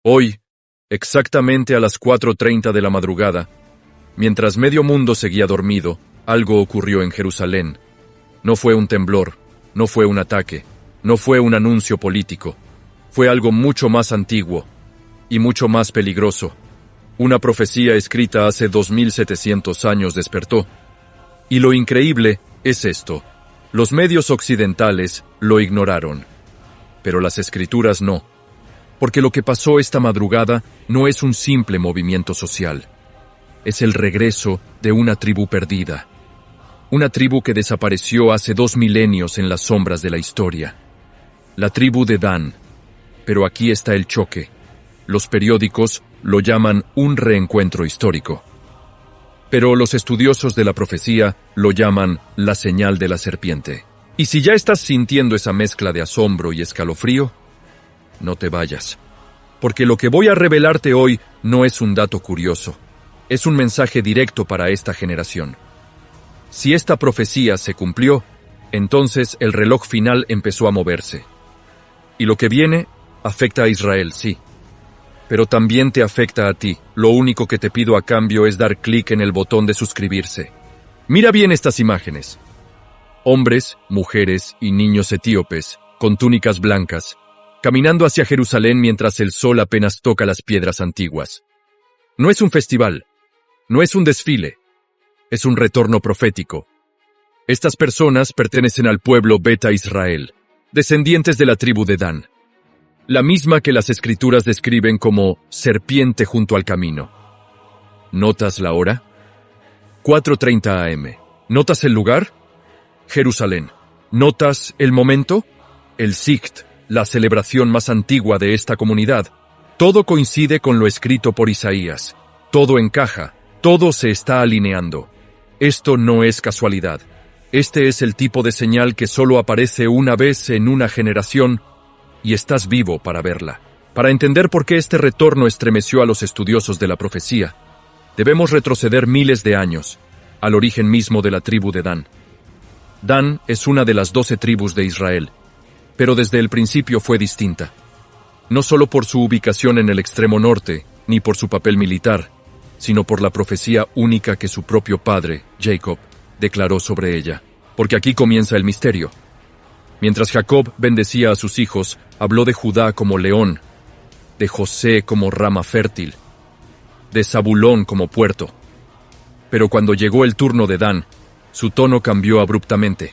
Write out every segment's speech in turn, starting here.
Hoy, exactamente a las 4:30 de la madrugada, mientras medio mundo seguía dormido, algo ocurrió en Jerusalén. No fue un temblor, no fue un ataque, no fue un anuncio político. Fue algo mucho más antiguo y mucho más peligroso. Una profecía escrita hace 2700 años despertó. Y lo increíble es esto: los medios occidentales lo ignoraron, pero las escrituras no. Porque lo que pasó esta madrugada no es un simple movimiento social. Es el regreso de una tribu perdida. Una tribu que desapareció hace 2 milenios en las sombras de la historia. La tribu de Dan. Pero aquí está el choque. Los periódicos lo llaman un reencuentro histórico. Pero los estudiosos de la profecía lo llaman la señal de la serpiente. Y si ya estás sintiendo esa mezcla de asombro y escalofrío, no te vayas. Porque lo que voy a revelarte hoy no es un dato curioso. Es un mensaje directo para esta generación. Si esta profecía se cumplió, entonces el reloj final empezó a moverse. Y lo que viene afecta a Israel, sí. Pero también te afecta a ti. Lo único que te pido a cambio es dar clic en el botón de suscribirse. Mira bien estas imágenes. Hombres, mujeres y niños etíopes, con túnicas blancas, caminando hacia Jerusalén mientras el sol apenas toca las piedras antiguas. No es un festival, no es un desfile, es un retorno profético. Estas personas pertenecen al pueblo Beta Israel, descendientes de la tribu de Dan, la misma que las escrituras describen como serpiente junto al camino. ¿Notas la hora? 4:30 a.m. ¿Notas el lugar? Jerusalén. ¿Notas el momento? El Sikt, la celebración más antigua de esta comunidad. Todo coincide con lo escrito por Isaías. Todo encaja, todo se está alineando. Esto no es casualidad. Este es el tipo de señal que solo aparece una vez en una generación y estás vivo para verla. Para entender por qué este retorno estremeció a los estudiosos de la profecía, debemos retroceder miles de años, al origen mismo de la tribu de Dan. Dan es una de las 12 tribus de Israel, pero desde el principio fue distinta. No solo por su ubicación en el extremo norte, ni por su papel militar, sino por la profecía única que su propio padre, Jacob, declaró sobre ella. Porque aquí comienza el misterio. Mientras Jacob bendecía a sus hijos, habló de Judá como león, de José como rama fértil, de Zabulón como puerto. Pero cuando llegó el turno de Dan, su tono cambió abruptamente.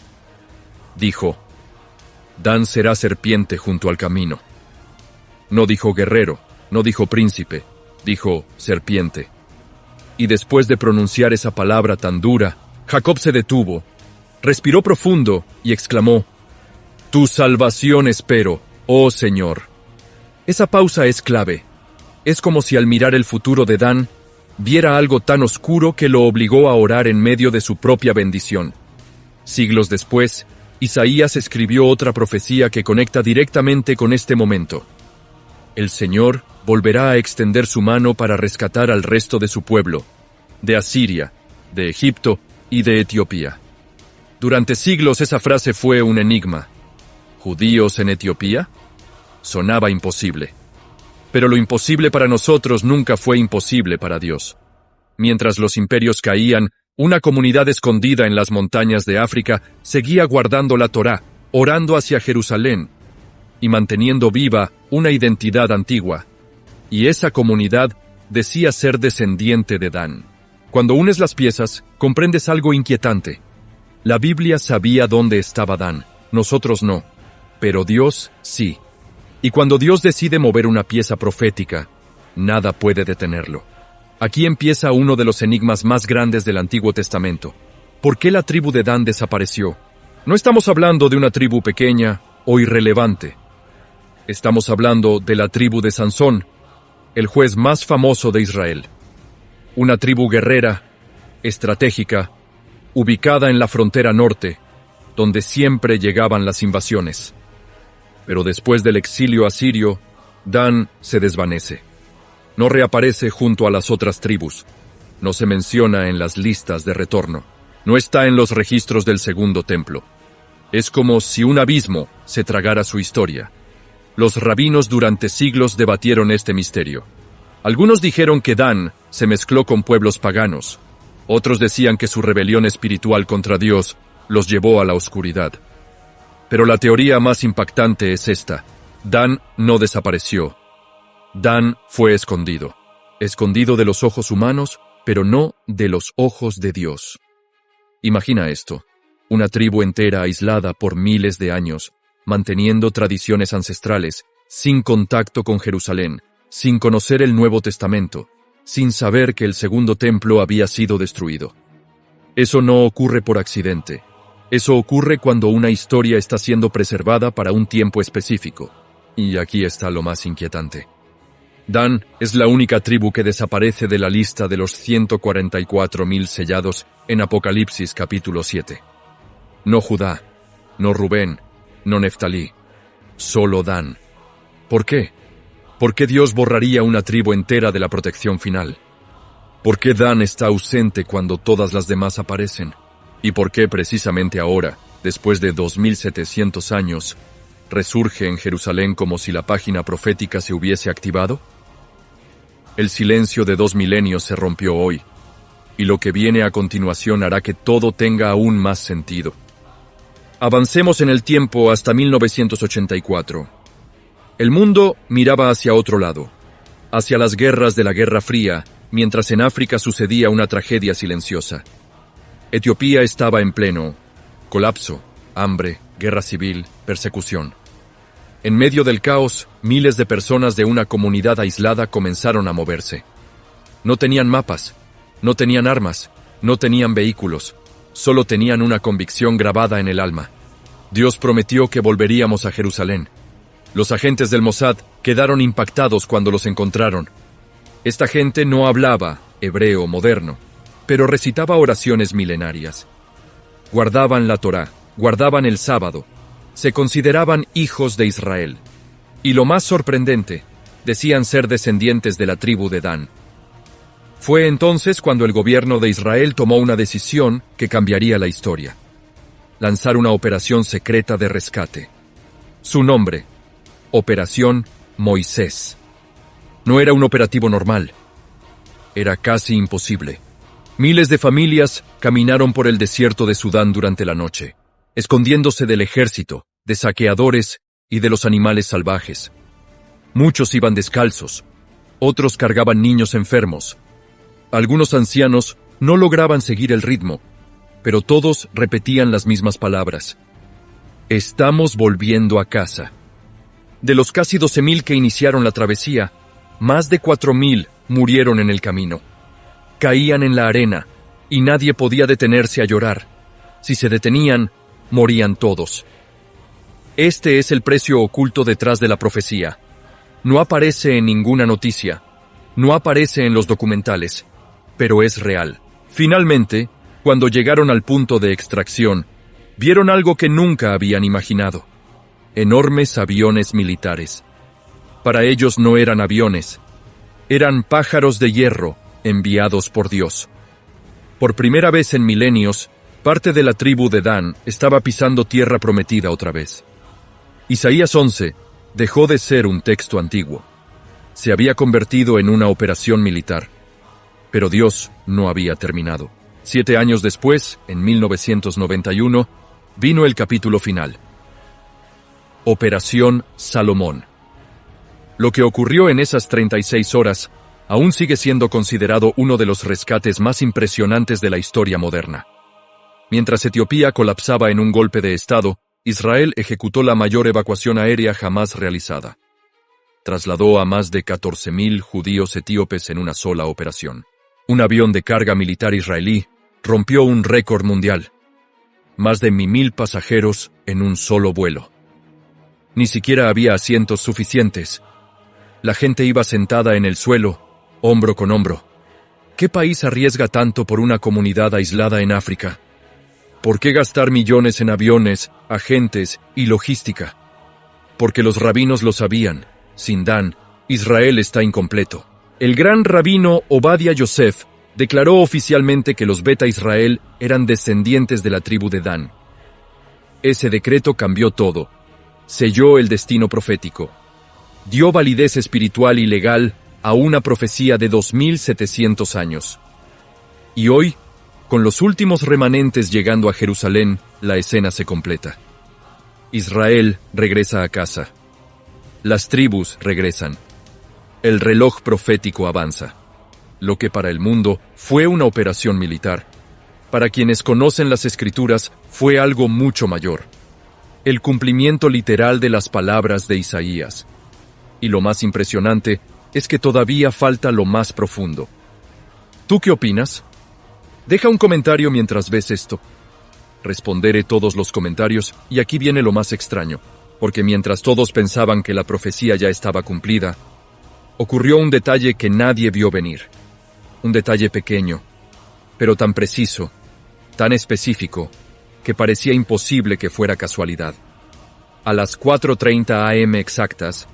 Dijo: Dan será serpiente junto al camino. No dijo guerrero, no dijo príncipe, dijo serpiente. Y después de pronunciar esa palabra tan dura, Jacob se detuvo, respiró profundo y exclamó: Tu salvación espero, oh Señor. Esa pausa es clave. Es como si al mirar el futuro de Dan, viera algo tan oscuro que lo obligó a orar en medio de su propia bendición. Siglos después, Isaías escribió otra profecía que conecta directamente con este momento. El Señor volverá a extender su mano para rescatar al resto de su pueblo, de Asiria, de Egipto y de Etiopía. Durante siglos esa frase fue un enigma. ¿Judíos en Etiopía? Sonaba imposible. Pero lo imposible para nosotros nunca fue imposible para Dios. Mientras los imperios caían, una comunidad escondida en las montañas de África seguía guardando la Torá, orando hacia Jerusalén y manteniendo viva una identidad antigua. Y esa comunidad decía ser descendiente de Dan. Cuando unes las piezas, comprendes algo inquietante. La Biblia sabía dónde estaba Dan, nosotros no, pero Dios sí. Y cuando Dios decide mover una pieza profética, nada puede detenerlo. Aquí empieza uno de los enigmas más grandes del Antiguo Testamento. ¿Por qué la tribu de Dan desapareció? No estamos hablando de una tribu pequeña o irrelevante. Estamos hablando de la tribu de Sansón, el juez más famoso de Israel. Una tribu guerrera, estratégica, ubicada en la frontera norte, donde siempre llegaban las invasiones. Pero después del exilio asirio, Dan se desvanece. No reaparece junto a las otras tribus. No se menciona en las listas de retorno. No está en los registros del Segundo Templo. Es como si un abismo se tragara su historia. Los rabinos durante siglos debatieron este misterio. Algunos dijeron que Dan se mezcló con pueblos paganos. Otros decían que su rebelión espiritual contra Dios los llevó a la oscuridad. Pero la teoría más impactante es esta. Dan no desapareció. Dan fue escondido. Escondido de los ojos humanos, pero no de los ojos de Dios. Imagina esto. Una tribu entera aislada por miles de años, manteniendo tradiciones ancestrales, sin contacto con Jerusalén, sin conocer el Nuevo Testamento, sin saber que el segundo templo había sido destruido. Eso no ocurre por accidente. Eso ocurre cuando una historia está siendo preservada para un tiempo específico. Y aquí está lo más inquietante. Dan es la única tribu que desaparece de la lista de los 144.000 sellados en Apocalipsis capítulo 7. No Judá, no Rubén, no Neftalí, solo Dan. ¿Por qué? ¿Por qué Dios borraría una tribu entera de la protección final? ¿Por qué Dan está ausente cuando todas las demás aparecen? ¿Y por qué precisamente ahora, después de 2700 años, resurge en Jerusalén como si la página profética se hubiese activado? El silencio de 2 milenios se rompió hoy, y lo que viene a continuación hará que todo tenga aún más sentido. Avancemos en el tiempo hasta 1984. El mundo miraba hacia otro lado, hacia las guerras de la Guerra Fría, mientras en África sucedía una tragedia silenciosa. Etiopía estaba en pleno colapso, hambre, guerra civil, persecución. En medio del caos, miles de personas de una comunidad aislada comenzaron a moverse. No tenían mapas, no tenían armas, no tenían vehículos, solo tenían una convicción grabada en el alma. Dios prometió que volveríamos a Jerusalén. Los agentes del Mossad quedaron impactados cuando los encontraron. Esta gente no hablaba hebreo moderno, pero recitaba oraciones milenarias. Guardaban la Torá, guardaban el sábado, se consideraban hijos de Israel. Y lo más sorprendente, decían ser descendientes de la tribu de Dan. Fue entonces cuando el gobierno de Israel tomó una decisión que cambiaría la historia. Lanzar una operación secreta de rescate. Su nombre, Operación Moisés. No era un operativo normal. Era casi imposible. Miles de familias caminaron por el desierto de Sudán durante la noche, escondiéndose del ejército, de saqueadores y de los animales salvajes. Muchos iban descalzos, otros cargaban niños enfermos. Algunos ancianos no lograban seguir el ritmo, pero todos repetían las mismas palabras. Estamos volviendo a casa. De los casi 12.000 que iniciaron la travesía, más de 4.000 murieron en el camino. Caían en la arena, y nadie podía detenerse a llorar. Si se detenían, morían todos. Este es el precio oculto detrás de la profecía. No aparece en ninguna noticia, no aparece en los documentales, pero es real. Finalmente, cuando llegaron al punto de extracción, vieron algo que nunca habían imaginado. Enormes aviones militares. Para ellos no eran aviones, eran pájaros de hierro enviados por Dios. Por primera vez en milenios, parte de la tribu de Dan estaba pisando tierra prometida otra vez. Isaías 11 dejó de ser un texto antiguo. Se había convertido en una operación militar. Pero Dios no había terminado. 7 años después, en 1991, vino el capítulo final. Operación Salomón. Lo que ocurrió en esas 36 horas aún sigue siendo considerado uno de los rescates más impresionantes de la historia moderna. Mientras Etiopía colapsaba en un golpe de Estado, Israel ejecutó la mayor evacuación aérea jamás realizada. Trasladó a más de 14.000 judíos etíopes en una sola operación. Un avión de carga militar israelí rompió un récord mundial. Más de 1.000 pasajeros en un solo vuelo. Ni siquiera había asientos suficientes. La gente iba sentada en el suelo, hombro con hombro. ¿Qué país arriesga tanto por una comunidad aislada en África? ¿Por qué gastar millones en aviones, agentes y logística? Porque los rabinos lo sabían. Sin Dan, Israel está incompleto. El gran rabino Obadiah Yosef declaró oficialmente que los Beta Israel eran descendientes de la tribu de Dan. Ese decreto cambió todo. Selló el destino profético. dio validez espiritual y legal a una profecía de 2700 años. Y hoy, con los últimos remanentes llegando a Jerusalén, la escena se completa. Israel regresa a casa. Las tribus regresan. El reloj profético avanza. Lo que para el mundo fue una operación militar, para quienes conocen las Escrituras fue algo mucho mayor. El cumplimiento literal de las palabras de Isaías. Y lo más impresionante es que todavía falta lo más profundo. ¿Tú qué opinas? Deja un comentario mientras ves esto. Responderé todos los comentarios, y aquí viene lo más extraño, porque mientras todos pensaban que la profecía ya estaba cumplida, ocurrió un detalle que nadie vio venir. Un detalle pequeño, pero tan preciso, tan específico, que parecía imposible que fuera casualidad. A las 4:30 a.m. exactas,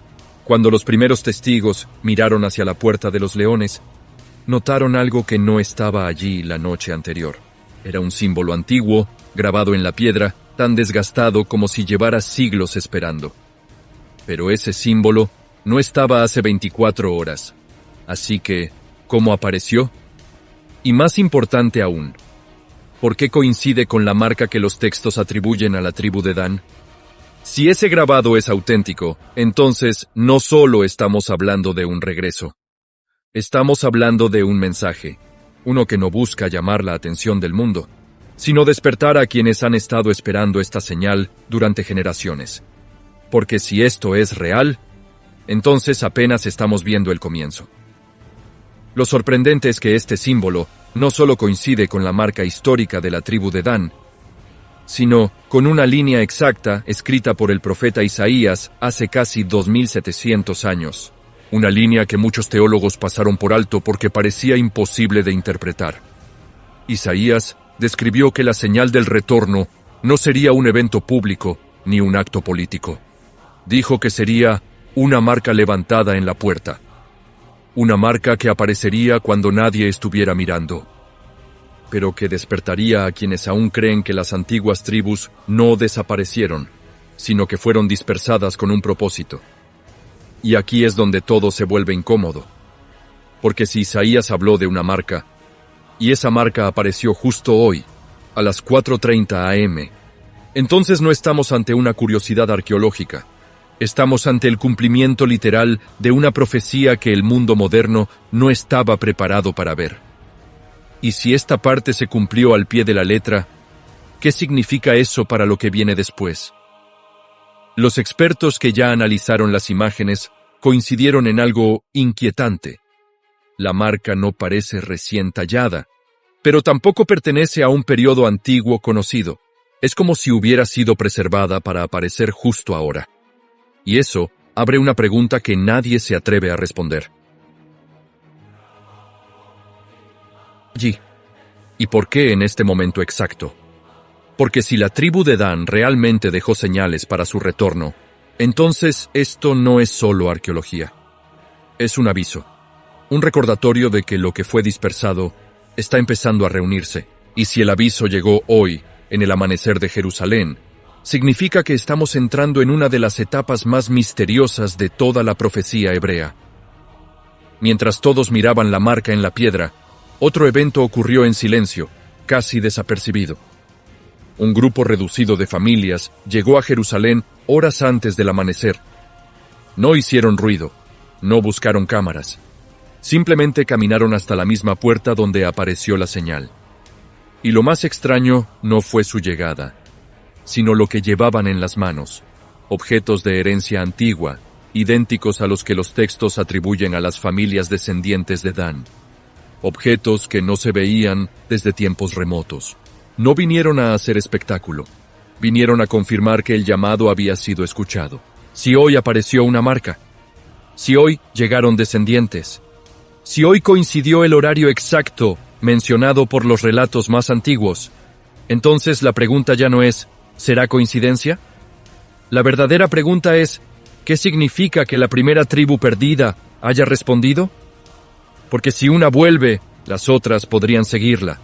cuando los primeros testigos miraron hacia la Puerta de los Leones, notaron algo que no estaba allí la noche anterior. Era un símbolo antiguo, grabado en la piedra, tan desgastado como si llevara siglos esperando. Pero ese símbolo no estaba hace 24 horas. Así que, ¿cómo apareció? Y más importante aún, ¿por qué coincide con la marca que los textos atribuyen a la tribu de Dan? Si ese grabado es auténtico, entonces no solo estamos hablando de un regreso. Estamos hablando de un mensaje, uno que no busca llamar la atención del mundo, sino despertar a quienes han estado esperando esta señal durante generaciones. Porque si esto es real, entonces apenas estamos viendo el comienzo. Lo sorprendente es que este símbolo no solo coincide con la marca histórica de la tribu de Dan, sino con una línea exacta escrita por el profeta Isaías hace casi 2700 años. Una línea que muchos teólogos pasaron por alto porque parecía imposible de interpretar. Isaías describió que la señal del retorno no sería un evento público ni un acto político. Dijo que sería una marca levantada en la puerta. Una marca que aparecería cuando nadie estuviera mirando, pero que despertaría a quienes aún creen que las antiguas tribus no desaparecieron, sino que fueron dispersadas con un propósito. Y aquí es donde todo se vuelve incómodo, porque si Isaías habló de una marca, y esa marca apareció justo hoy, a las 4:30 a.m., entonces no estamos ante una curiosidad arqueológica, estamos ante el cumplimiento literal de una profecía que el mundo moderno no estaba preparado para ver. Y si esta parte se cumplió al pie de la letra, ¿qué significa eso para lo que viene después? Los expertos que ya analizaron las imágenes coincidieron en algo inquietante. La marca no parece recién tallada, pero tampoco pertenece a un periodo antiguo conocido. Es como si hubiera sido preservada para aparecer justo ahora. Y eso abre una pregunta que nadie se atreve a responder. ¿Y por qué en este momento exacto? Porque si la tribu de Dan realmente dejó señales para su retorno, entonces esto no es solo arqueología. Es un aviso, un recordatorio de que lo que fue dispersado está empezando a reunirse. Y si el aviso llegó hoy, en el amanecer de Jerusalén, significa que estamos entrando en una de las etapas más misteriosas de toda la profecía hebrea. Mientras todos miraban la marca en la piedra, otro evento ocurrió en silencio, casi desapercibido. Un grupo reducido de familias llegó a Jerusalén horas antes del amanecer. No hicieron ruido, no buscaron cámaras. Simplemente caminaron hasta la misma puerta donde apareció la señal. Y lo más extraño no fue su llegada, sino lo que llevaban en las manos, objetos de herencia antigua, idénticos a los que los textos atribuyen a las familias descendientes de Dan. Objetos que no se veían desde tiempos remotos. No vinieron a hacer espectáculo, vinieron a confirmar que el llamado había sido escuchado. Si hoy apareció una marca, si hoy llegaron descendientes, si hoy coincidió el horario exacto mencionado por los relatos más antiguos, entonces la pregunta ya no es, ¿será coincidencia? La verdadera pregunta es, ¿qué significa que la primera tribu perdida haya respondido? Porque si una vuelve, las otras podrían seguirla.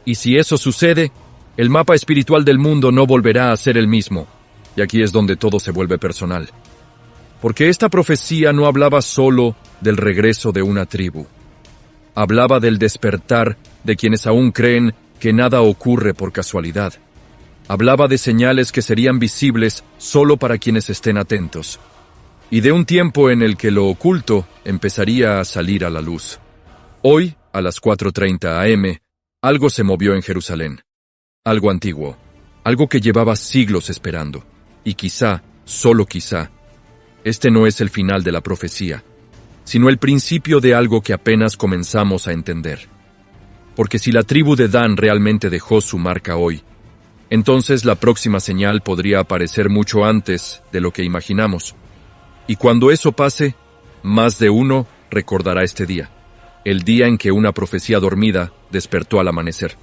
Y si eso sucede, el mapa espiritual del mundo no volverá a ser el mismo. Y aquí es donde todo se vuelve personal. Porque esta profecía no hablaba solo del regreso de una tribu. Hablaba del despertar de quienes aún creen que nada ocurre por casualidad. Hablaba de señales que serían visibles solo para quienes estén atentos. Y de un tiempo en el que lo oculto empezaría a salir a la luz. Hoy, a las 4:30 am, algo se movió en Jerusalén. Algo antiguo. Algo que llevaba siglos esperando. Y quizá, solo quizá, este no es el final de la profecía, sino el principio de algo que apenas comenzamos a entender. Porque si la tribu de Dan realmente dejó su marca hoy, entonces la próxima señal podría aparecer mucho antes de lo que imaginamos. Y cuando eso pase, más de uno recordará este día, el día en que una profecía dormida despertó al amanecer.